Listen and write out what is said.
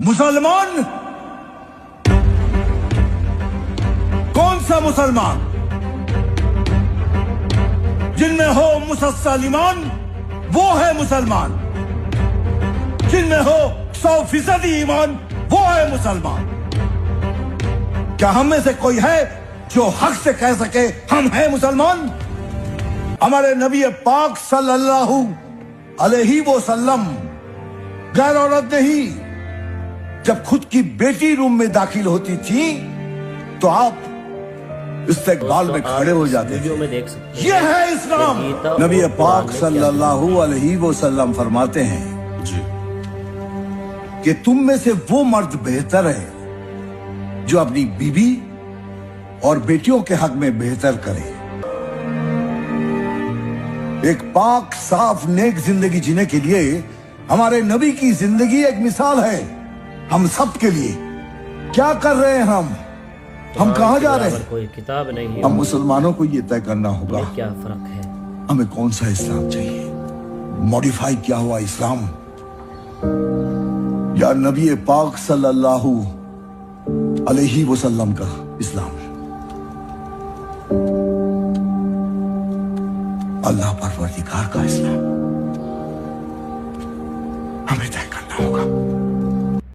मुसलमान? कौन सा मुसलमान? जिनमें हो मुसस्सल ईमान वो है मुसलमान, जिनमें हो 100% ईमान वो है मुसलमान। क्या हम में से कोई है जो हक से कह सके हम हैं मुसलमान? हमारे नबी पाक सल्लल्लाहु अलैहि वसल्लम गैर औरत नहीं, जब खुद की बेटी रूम में दाखिल होती थी तो आप इस्तेकबाल में खड़े हो जाते थे। ये है इस्लाम। नबी पाक सल्लल्लाहु अलैहि वसल्लम फरमाते हैं जी कि तुम में से वो मर्द बेहतर है जो अपनी बीवी और बेटियों के हक में बेहतर करे। एक पाक साफ नेक जिंदगी जीने के लिए हमारे नबी की जिंदगी एक मिसाल है हम सब के लिए। क्या कर रहे हैं हम कहां जा रहे हैं? कोई किताब नहीं, हम मुसलमानों को ये तय करना होगा क्या फर्क है, हमें कौन सा इस्लाम चाहिए, मॉडिफाई किया हुआ इस्लाम या नबी पाक सल्लल्लाहु अलैहि वसल्लम का इस्लाम। अल्लाह परवरदिगार का इस्लाम।